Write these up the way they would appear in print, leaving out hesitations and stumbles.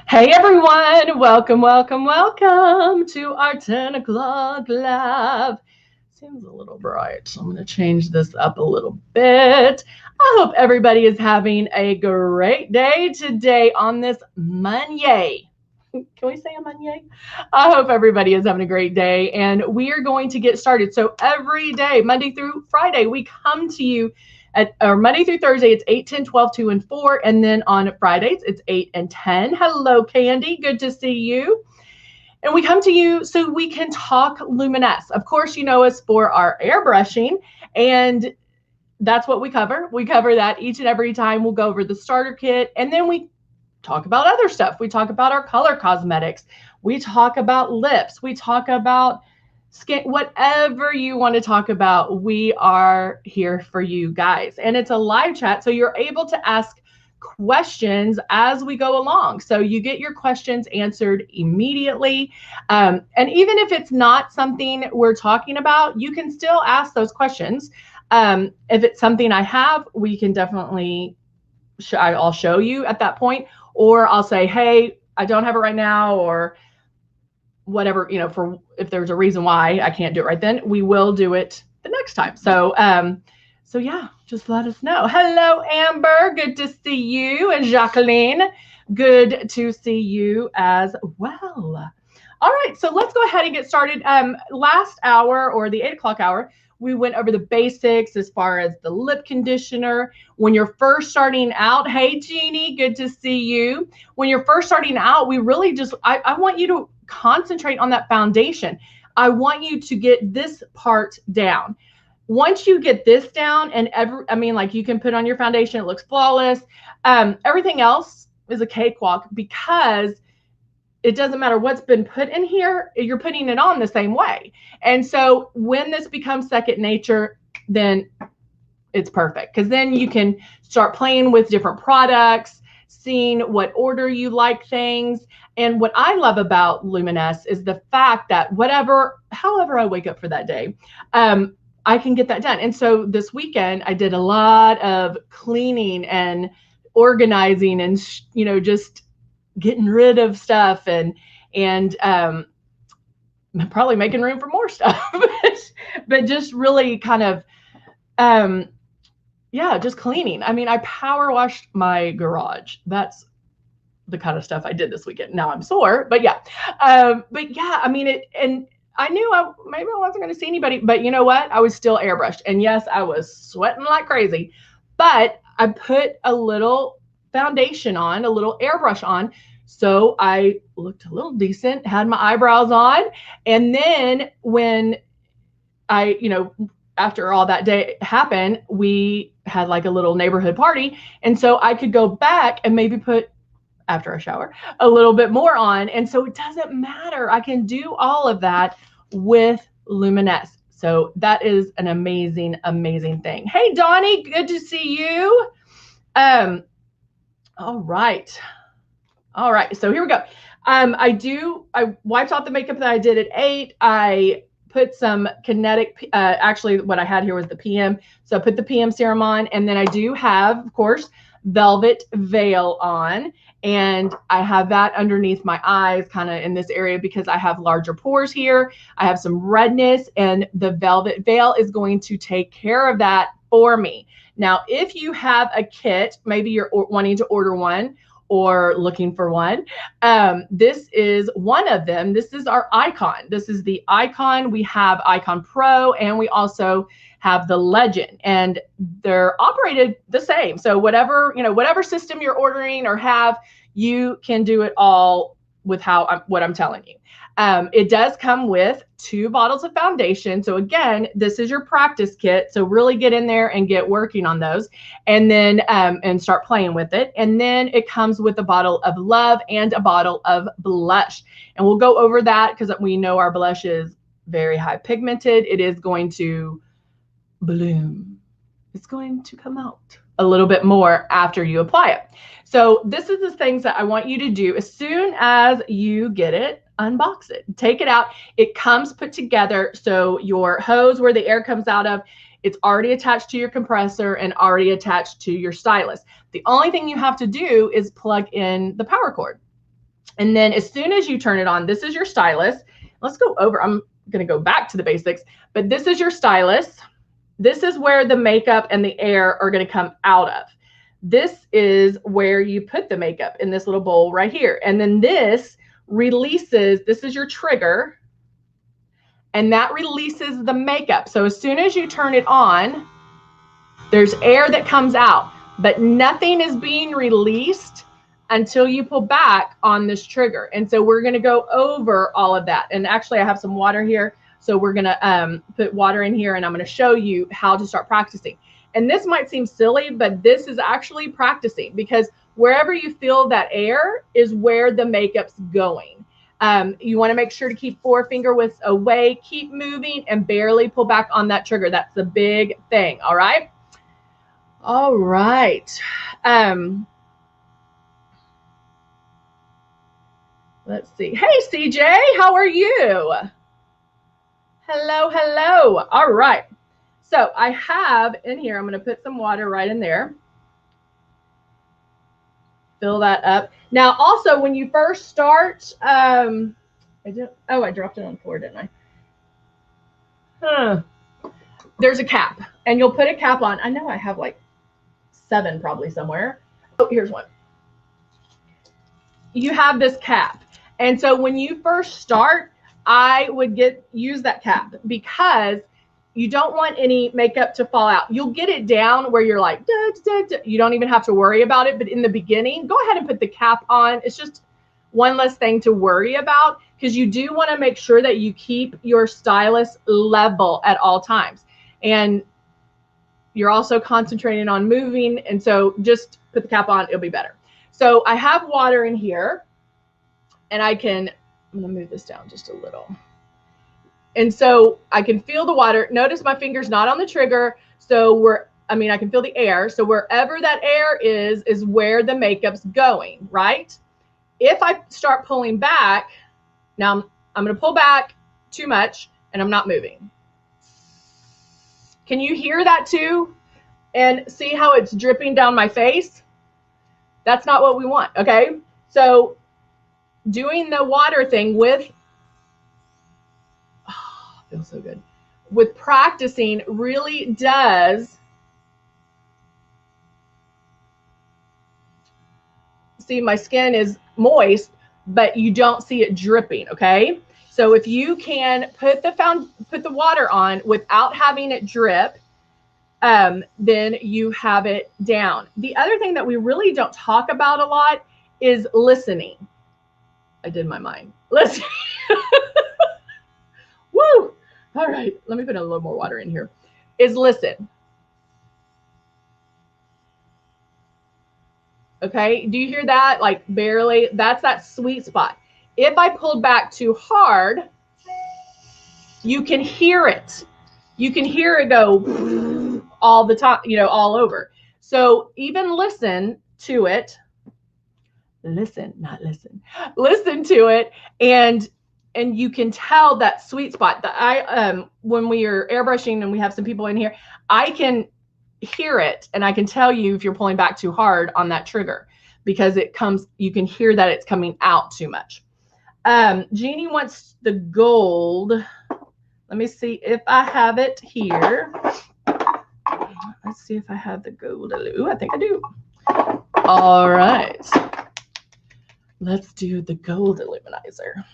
Hey everyone, welcome, welcome, welcome to our 10 o'clock live. Seems a little bright, so I'm going to change this up a little bit. I hope everybody is having a great day today on this Monday. Can we say a Monday? I hope everybody is having a great day, and we are going to get started. So every day, Monday through Friday, we come to you or Monday through Thursday, it's 8, 10, 12, 2, and 4. And then on Fridays, it's 8 and 10. Hello, Candy. Good to see you. And we come to you so we can talk luminesce. Of course, you know us for our airbrushing, and that's what we cover. We cover that each and every time. We'll go over the starter kit, and then we talk about other stuff. We talk about our color cosmetics. We talk about lips. We talk about skin, whatever you want to talk about, we are here for you guys. And it's a live chat, so you're able to ask questions as we go along. So you get your questions answered immediately. And even if it's not something we're talking about, you can still ask those questions. If it's something I have, we can definitely, I'll show you at that point, or I'll say, hey, I don't have it right now, or whatever, for if there's a reason why I can't do it right then, we will do it the next time. So yeah, just let us know. Hello, Amber. Good to see you. And Jacqueline, good to see you as well. All right, so let's go ahead and get started. Last hour, or the 8 o'clock hour, we went over the basics as far as the lip conditioner. When you're first starting out, hey, Jeannie, good to see you. When you're first starting out, we really just, I want you to concentrate on that foundation. I want you to get this part down. Once you get this down, and like you can put on your foundation, it looks flawless. Everything else is a cakewalk, because it doesn't matter what's been put in here, you're putting it on the same way. And so when this becomes second nature, then it's perfect, because then you can start playing with different products, seeing what order you like things. And what I love about Luminous is the fact that however I wake up for that day, I can get that done. And so this weekend I did a lot of cleaning and organizing and, just getting rid of stuff and probably making room for more stuff, but just really kind of, just cleaning. I mean, I power washed my garage. That's the kind of stuff I did this weekend. Now I'm sore, but yeah. I mean, and I knew maybe I wasn't going to see anybody, but you know what? I was still airbrushed. And yes, I was sweating like crazy, but I put a little foundation on, a little airbrush on. So I looked a little decent, had my eyebrows on. And then when after all that day happened, we had like a little neighborhood party. And so I could go back and maybe put, after a shower, a little bit more on. And so it doesn't matter. I can do all of that with Luminous. So that is an amazing, amazing thing. Hey, Donnie, good to see you. All right. So here we go. I wiped off the makeup that I did at 8. I put some kinetic, actually what I had here was the PM. So I put the PM serum on, and then I do have, of course, Velvet Veil on. And I have that underneath my eyes, kind of in this area, because I have larger pores here. I have some redness, and the Velvet Veil is going to take care of that for me. Now, if you have a kit, maybe you're wanting to order one or looking for one, this is one of them. This is our Icon. This is the Icon. We have Icon Pro, and we also have the Legend, and they're operated the same. So whatever system you're ordering or have, you can do it all with what I'm telling you. It does come with 2 bottles of foundation. So again, this is your practice kit. So really get in there and get working on those, and then and start playing with it. And then it comes with a bottle of Love and a bottle of blush. And we'll go over that, because we know our blush is very high pigmented. It is going to bloom. It's going to come out a little bit more after you apply it. So this is the things that I want you to do as soon as you get it. Unbox it, take it out. It comes put together. So your hose where the air comes out of, it's already attached to your compressor and already attached to your stylus. The only thing you have to do is plug in the power cord. And then as soon as you turn it on, this is your stylus. Let's go over, I'm going to go back to the basics, but this is your stylus. This is where the makeup and the air are going to come out of. This is where you put the makeup in this little bowl right here. And then this releases, this is your trigger, and that releases the makeup. So as soon as you turn it on, there's air that comes out, but nothing is being released until you pull back on this trigger. And so we're going to go over all of that. And actually I have some water here. So we're going to put water in here, and I'm going to show you how to start practicing. And this might seem silly, but this is actually practicing, because wherever you feel that air is where the makeup's going. You want to make sure to keep forefinger widths away, keep moving, and barely pull back on that trigger. That's the big thing. All right. All right. Let's see. Hey, CJ, how are you? Hello, hello. All right. So I have in here, I'm going to put some water right in there. Fill that up. Now, also, when you first start, I dropped it on the floor, didn't I? There's a cap, and you'll put a cap on. I know I have like 7 probably somewhere. Oh, here's one. You have this cap. And so when you first start, I would use that cap, because you don't want any makeup to fall out. You'll get it down where you're like, you don't even have to worry about it. But in the beginning, go ahead and put the cap on. It's just one less thing to worry about, because you do want to make sure that you keep your stylus level at all times. And you're also concentrating on moving. And so just put the cap on, it'll be better. So I have water in here, and I'm going to move this down just a little. And so I can feel the water. Notice my finger's not on the trigger. So I can feel the air. So wherever that air is where the makeup's going, right? If I start pulling back, now I'm going to pull back too much, and I'm not moving. Can you hear that too? And see how it's dripping down my face? That's not what we want, okay? So doing the water thing with, feels so good, with practicing really does, see, my skin is moist, but you don't see it dripping, okay? So if you can put the water on without having it drip, then you have it down. The other thing that we really don't talk about a lot is listening. I did my mind. Listening. Woo! All right, let me put a little more water in here. Is listen. Okay, do you hear that? Like barely, that's that sweet spot. If I pulled back too hard, you can hear it. You can hear it go all the time, all over. So even listen to it. Listen, not listen. Listen to it, and you can tell that sweet spot. That when we are airbrushing and we have some people in here, I can hear it, and I can tell you if you're pulling back too hard on that trigger, because you can hear that it's coming out too much. Jeannie wants the gold. Let me see if I have it here. Let's see if I have the gold. Ooh, I think I do. All right. Let's do the gold illuminizer.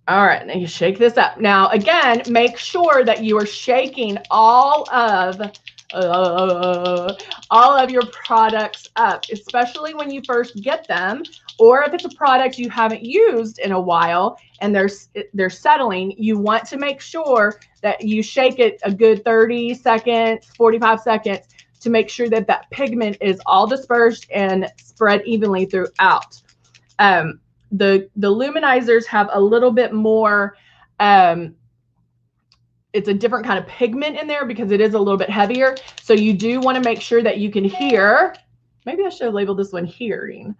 All right, now you shake this up. Now, again, make sure that you are shaking all of your products up, especially when you first get them, or if it's a product you haven't used in a while and they're settling. You want to make sure that you shake it a good 30 seconds, 45 seconds, to make sure that that pigment is all dispersed and spread evenly throughout. The luminizers have a little bit more, it's a different kind of pigment in there because it is a little bit heavier. So you do want to make sure that you can hear, maybe I should have labeled this one hearing,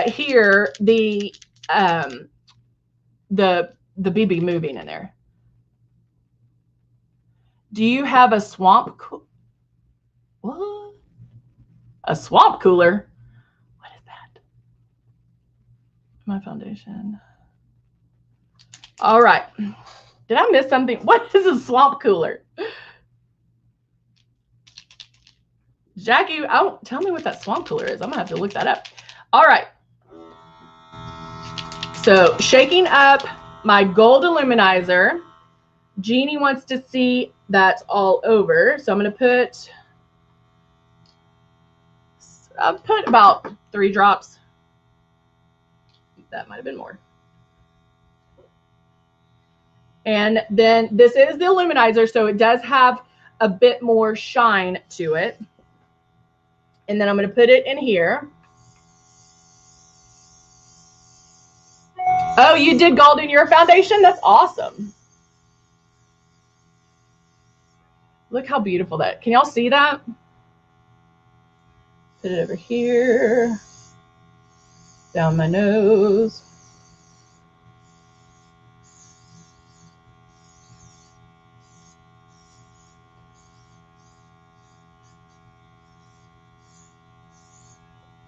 hear the BB moving in there. Do you have a swamp cooler? What? A swamp cooler? What is that? my foundation. All right. Did I miss something? What is a swamp cooler? Jackie, tell me what that swamp cooler is. I'm gonna have to look that up. All right. So shaking up my gold illuminizer. Jeannie wants to see that's all over. So I'm gonna put, I'll put about 3 drops. That might have been more. And then this is the illuminizer, so it does have a bit more shine to it. And then I'm going to put it in here. Oh, you did gold in your foundation? That's awesome. Look how beautiful that. Can y'all see that? Put it over here. Down my nose.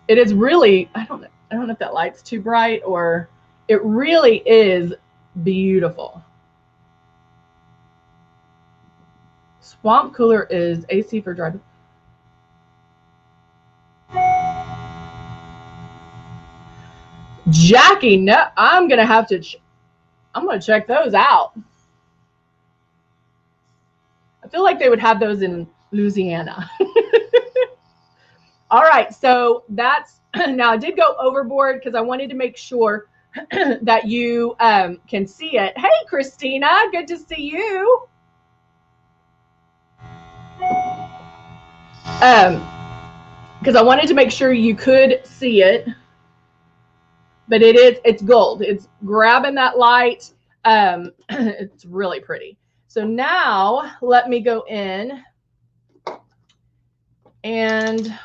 It is really, I don't know if that light's too bright, or it really is beautiful. Swamp cooler is AC for dry. Jackie, no, I'm going to check those out. I feel like they would have those in Louisiana. All right, so that's, now I did go overboard because I wanted to make sure that you can see it. Hey, Christina, good to see you. Because I wanted to make sure you could see it, but it's gold. It's grabbing that light. It's really pretty. So now let me go in, and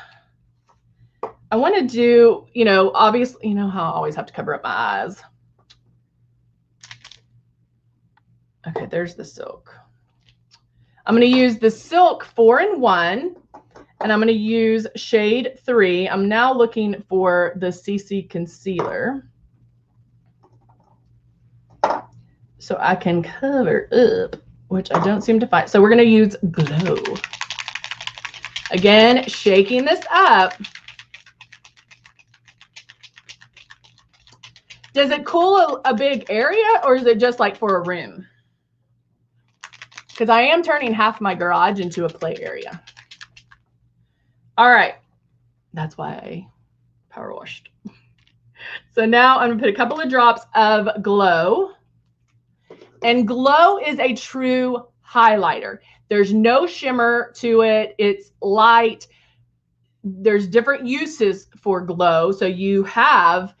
I want to do, you know, obviously, you know how I always have to cover up my eyes. Okay, there's the silk. I'm going to use the silk 4-in-1, and I'm going to use shade 3. I'm now looking for the CC concealer so I can cover up, which I don't seem to find. So we're going to use Glow. Again, shaking this up. Does it cool a big area, or is it just like for a room? Because I am turning half my garage into a play area. All right. That's why I power washed. So now I'm going to put a couple of drops of Glow. And Glow is a true highlighter. There's no shimmer to it. It's light. There's different uses for Glow. So you have,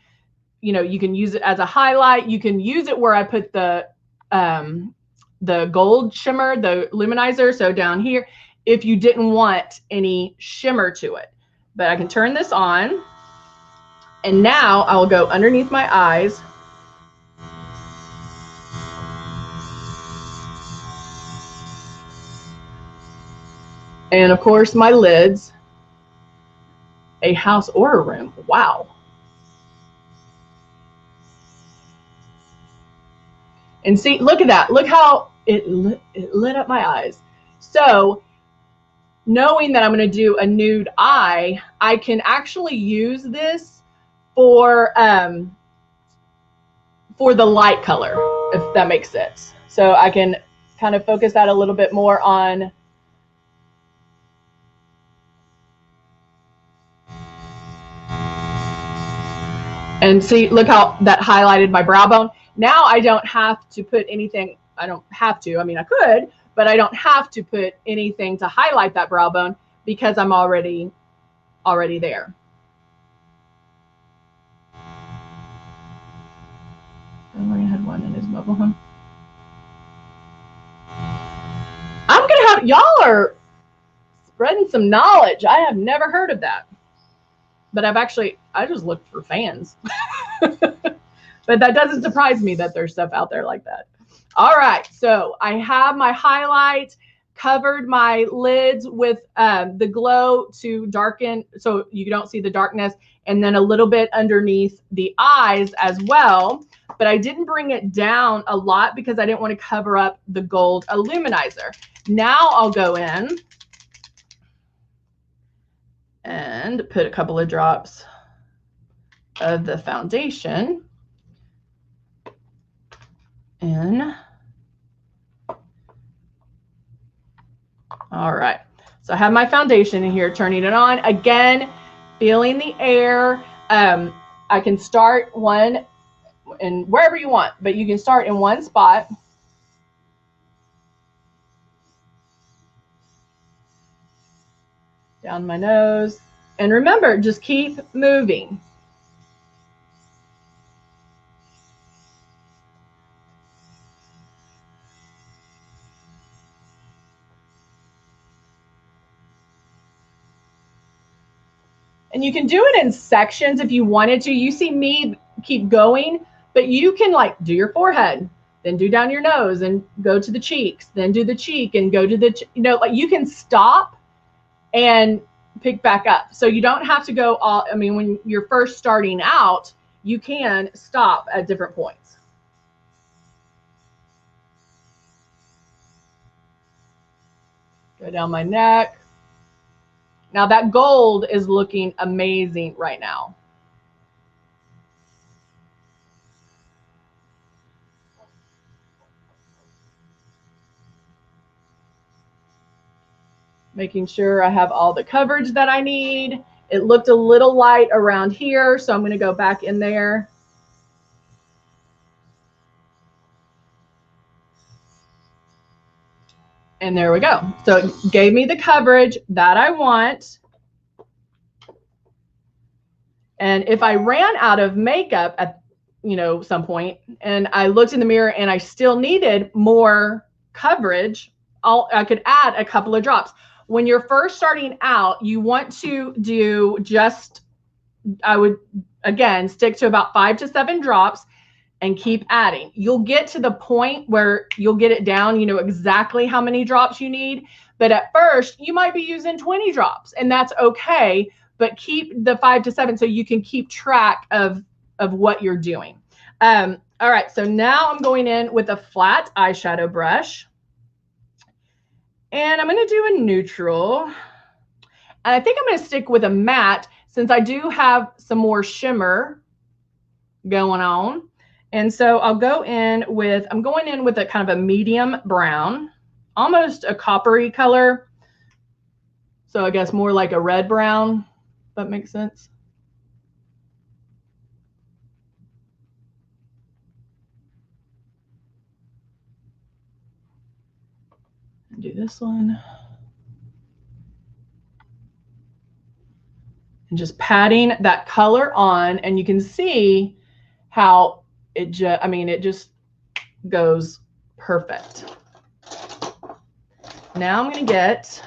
you know, you can use it as a highlight. You can use it where I put the gold shimmer, the luminizer. So down here, if you didn't want any shimmer to it. But I can turn this on. And now I will go underneath my eyes. And of course, my lids. A house or a room. Wow. And see, look at that. Look how it lit up my eyes. So knowing that I'm going to do a nude eye, I can actually use this for the light color, if that makes sense. So I can kind of focus that a little bit more on and see, look how that highlighted my brow bone. Now I don't have to put anything. I don't have to. I mean, I could, but I don't have to put anything to highlight that brow bone because I'm already there. I had one in his mobile home. I'm gonna have, y'all are spreading some knowledge. I have never heard of that, but I just looked for fans. But that doesn't surprise me that there's stuff out there like that. All right, so I have my highlight. covered my lids with the glow to darken so you don't see the darkness, and then a little bit underneath the eyes as well. But I didn't bring it down a lot because I didn't want to cover up the gold illuminizer. Now I'll go in and put a couple of drops of the foundation in. All right, so I have my foundation in here, turning it on. Again, feeling the air. I can start one in wherever you want, but you can start in one spot. Down my nose. And remember, just keep moving. And you can do it in sections if you wanted to. You see me keep going, but you can like do your forehead, then do down your nose and go to the cheeks, then do the cheek and go to the, you know, like you can stop and pick back up. So you don't have to go all, I mean, when you're first starting out, you can stop at different points. Go down my neck. Now that gold is looking amazing right now. Making sure I have all the coverage that I need. It looked a little light around here, so I'm going to go back in there. And there we go. So it gave me the coverage that I want. And if I ran out of makeup at, you know, some point and I looked in the mirror and I still needed more coverage, I could add a couple of drops. When you're first starting out, you want to do just, I would, again, stick to about 5 to 7 drops and keep adding. You'll get to the point where you'll get it down, you know exactly how many drops you need. But at first, you might be using 20 drops, and that's okay. But keep the 5 to 7 so you can keep track of what you're doing. All right, so now I'm going in with a flat eyeshadow brush. And I'm going to do a neutral. And I think I'm going to stick with a matte since I do have some more shimmer going on. And so I'll go in with, I'm going in with a kind of a medium brown, almost a coppery color. So I guess more like a red brown, if that makes sense. Do this one. And just patting that color on, and you can see how it just, I mean, it just goes perfect. Now I'm going to get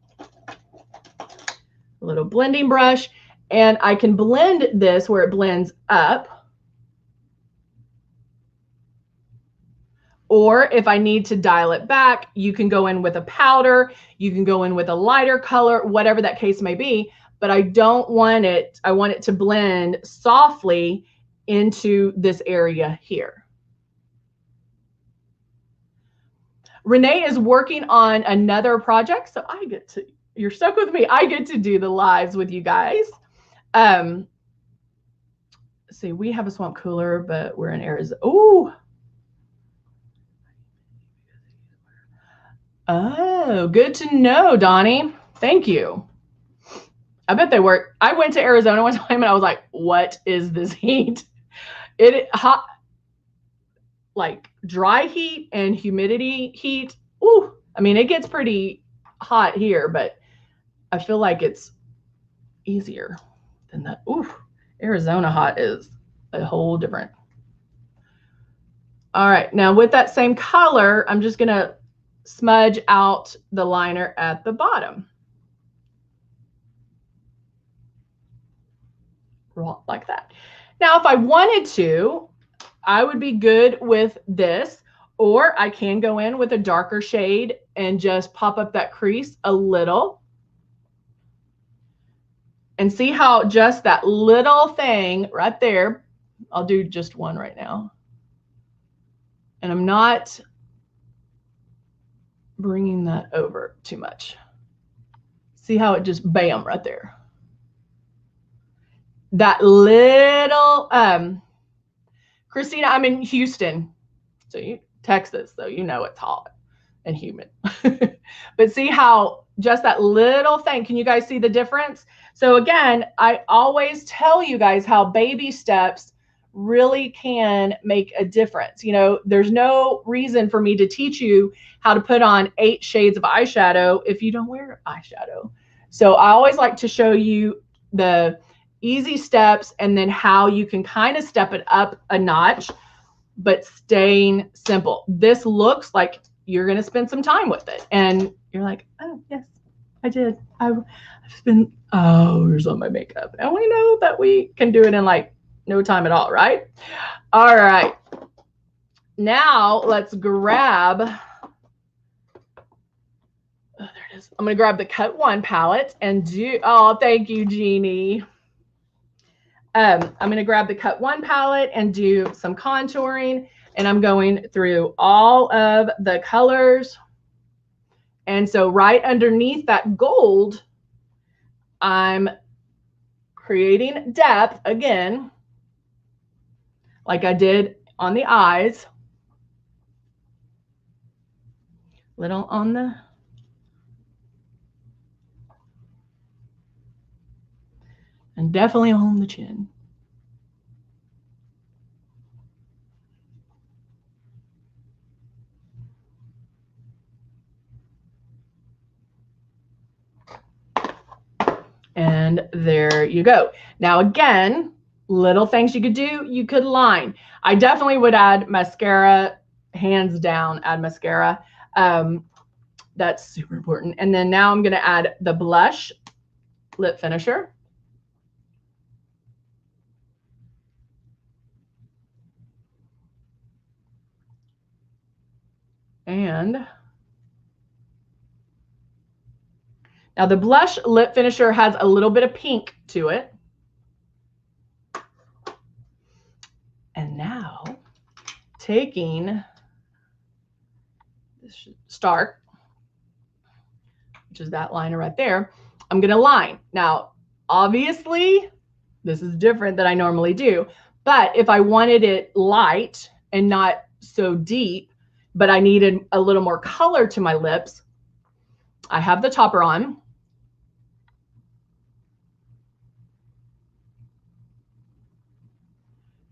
a little blending brush, and I can blend this where it blends up. Or if I need to dial it back, you can go in with a powder, you can go in with a lighter color, whatever that case may be. But I don't want it, I want it to blend softly into this area here. Renee is working on another project, so I get to, you're stuck with me. I get to do the lives with you guys. See, we have a swamp cooler, but we're in Arizona. Ooh. Oh, good to know, Donnie. Thank you. I bet they work. I went to Arizona one time and I was like, what is this heat? It hot, like dry heat and humidity heat. Ooh, I mean, it gets pretty hot here, but I feel like it's easier than that. Ooh, Arizona hot is a whole different. All right, now with that same color, I'm just going to smudge out the liner at the bottom. Like that. Now, if I wanted to, I would be good with this, or I can go in with a darker shade and just pop up that crease a little. And see how just that little thing right there, I'll do just one right now. And I'm not bringing that over too much. See how it just bam right there. That little, Christina, I'm in Houston, so Texas, so you know it's hot and humid. But see how just that little thing, can you guys see the difference? So again, I always tell you guys how baby steps really can make a difference. You know, there's no reason for me to teach you how to put on 8 shades of eyeshadow if you don't wear eyeshadow. So I always like to show you the easy steps and then how you can kind of step it up a notch, but staying simple. This looks like you're going to spend some time with it. And you're like, oh, yes, I did. I've spent hours on my makeup. And we know that we can do it in like no time at all, right? All right. Now let's grab, there it is. I'm going to grab the Cut 1 palette and do, oh, thank you, Jeannie. I'm going to grab the Cut 1 palette and do some contouring, and I'm going through all of the colors. And so right underneath that gold, I'm creating depth again, like I did on the eyes. Little on the, and definitely on the chin. And there you go. Now again, little things you could do, you could line. I definitely would add mascara, hands down, add mascara. That's super important. And then now I'm going to add the blush lip finisher. And now the blush lip finisher has a little bit of pink to it. And now taking this Stark, which is that liner right there, I'm going to line. Now, obviously, this is different than I normally do. But if I wanted it light and not so deep, but I needed a little more color to my lips, I have the topper on.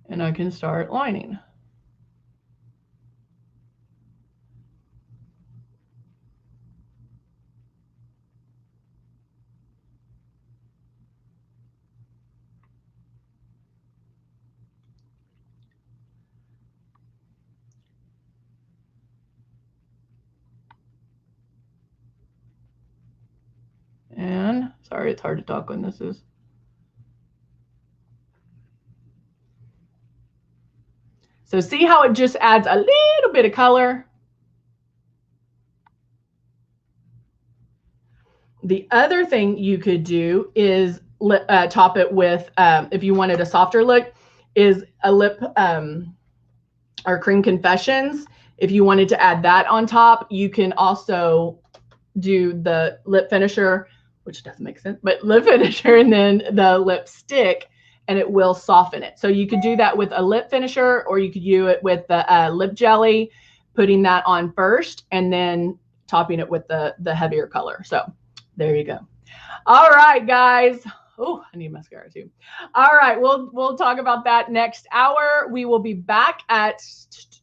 And I can start lining. And sorry, it's hard to talk when this is. So see how it just adds a little bit of color? The other thing you could do is top it with, if you wanted a softer look, is a lip or Cream Confessions. If you wanted to add that on top, you can also do the lip finisher, which doesn't make sense, but lip finisher and then the lipstick, and it will soften it. So you could do that with a lip finisher, or you could do it with the lip jelly, putting that on first and then topping it with the heavier color. So there you go. All right, guys. Oh, I need mascara too. All right, we'll talk about that next hour. We will be back at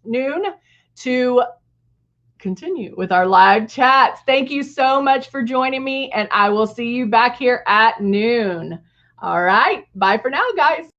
noon to continue with our live chats. Thank you so much for joining me, and I will see you back here at noon. All right, bye for now, guys.